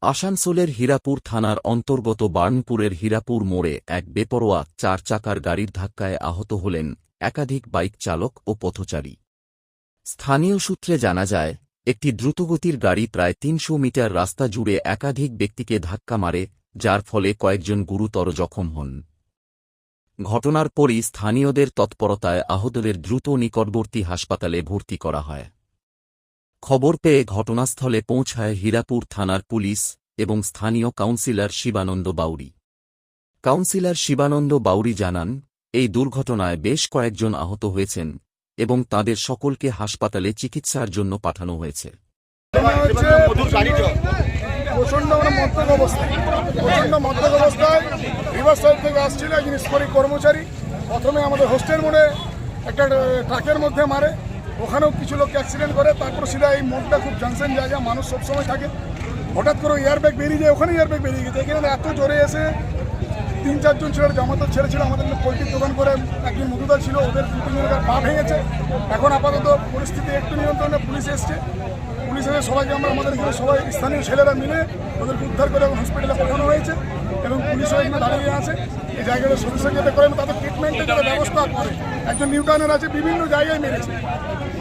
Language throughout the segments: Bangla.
আসানসোলের হীরাপুর থানার অন্তর্গত বার্নপুরের হীরাপুর মোড়ে এক বেপরোয়া 4 চাকার গাড়ির ধাক্কায় আহত হলেন একাধিক বাইক চালক ও পথচারী। স্থানীয় সূত্রে জানা যায়, একটি দ্রুতগতির গাড়ি প্রায় 300 মিটার রাস্তা জুড়ে একাধিক ব্যক্তিকে ধাক্কা মারে, যার ফলে কয়েকজন গুরুতর জখম হন। ঘটনার পরই স্থানীয়দের তৎপরতায় আহতদের দ্রুত নিকটবর্তী হাসপাতালে ভর্তি করা হয়। খবর পেয়ে ঘটনাস্থলে পৌঁছায় হীরাপুর থানার পুলিশ এবং স্থানীয় কাউন্সিলর শিবানন্দ বাউরি। কাউন্সিলর শিবানন্দ বাউরি জানান, এই দুর্ঘটনায় বেশ কয়েকজন আহত হয়েছেন এবং তাদের সকলকে হাসপাতালে চিকিৎসার জন্য পাঠানো হয়েছে। প্রচন্ড মদ্যপ অবস্থায় রিভার সাইড থেকে আসছিল একজন স্কোরি কর্মচারী। প্রথমে আমাদের হোস্টেল মোড়ে একটা ট্রাকের মধ্যে মারে, ওখানেও কিছু লোক অ্যাক্সিডেন্ট করে। তারপর সিধা এই মোড়টা খুব জানসেন জায়গা, মানুষ সবসময় থাকে। হঠাৎ করে এয়ারব্যাগ বেরিয়ে যায়, ওখানে এয়ারব্যাগ বেরিয়ে গেছে। এখানে এত জোরে এসে 3-4 জন ছেলের জামাতার ছেলে ছিল, আমাদের পোলট্রির দোকান করে একজন মধুদার ছিল, ওদের 2-3 জনের পা ভেঙেছে। এখন আপাতত পরিস্থিতি একটু নিয়ন্ত্রণে, পুলিশ এসছে। পুলিশ এসে সবাইকে আমাদের এখানে সবাই স্থানীয় ছেলেরা মিলে ওদেরকে উদ্ধার করে হসপিটালে পাঠানো হয়েছে এবং পুলিশও এখানে দাঁড়িয়ে আছে। এই জায়গাটা সদস্য যাতে করে তাদের ট্রিটমেন্টের যাতে ব্যবস্থা করে। একজন নিউটাউনের আছে, বিভিন্ন জায়গায় মেরেছে।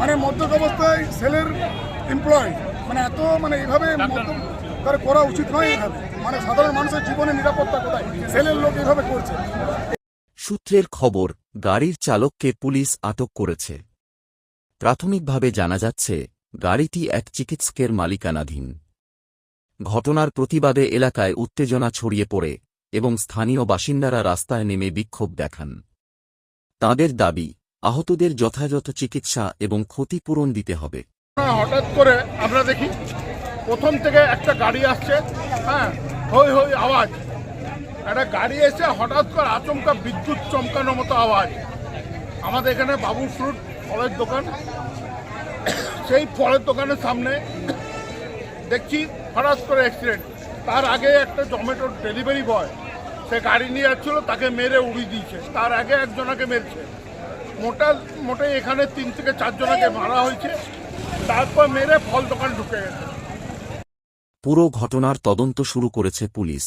মানে মদ্যপ অবস্থায় সেলের এমপ্লয়, মানে এত এইভাবে তার করা উচিত নয়। এইভাবে সাধারণ মানুষের জীবনের নিরাপত্তা কোথায়? সেলের লোক এইভাবে করছে। সূত্রের খবর, গাড়ির চালককে পুলিশ আটক করেছে। প্রাথমিকভাবে জানা যাচ্ছে, গাড়িটি এক চিকিৎসকের মালিকানাধীন। ঘটনার প্রতিবাদে এলাকায় উত্তেজনা ছড়িয়ে পড়ে এবং স্থানীয় বাসিন্দারা রাস্তায় নেমে বিক্ষোভ দেখান। তাঁদের দাবি, আহতদের যথাযথ চিকিৎসা এবং ক্ষতিপূরণ দিতে হবে। হঠাৎ করে আমরা দেখি প্রথম থেকে একটা গাড়ি আসছে, হই হই আওয়াজ, একটা গাড়ি এসে হঠাৎ করে আচমকা বিদ্যুৎ চমকানোর মতো আওয়াজ। আমাদের এখানে বাবু ফ্রুট ফলের দোকান, সেই ফলের দোকানের সামনে দেখছি হঠাৎ করে অ্যাক্সিডেন্ট। তার আগে একটা জমেটোর ডেলিভারি বয় সে গাড়ি নিয়ে যাচ্ছিল, তাকে মেরে উড়িয়ে দিয়েছে। তার আগে একজনাকে মেরেছে। মোটে এখানে 3 থেকে 4 জনাকে মারা হয়েছে, তারপর মেরে ফল দোকান ঢুকে গেছে। পুরো ঘটনার তদন্ত শুরু করেছে পুলিশ।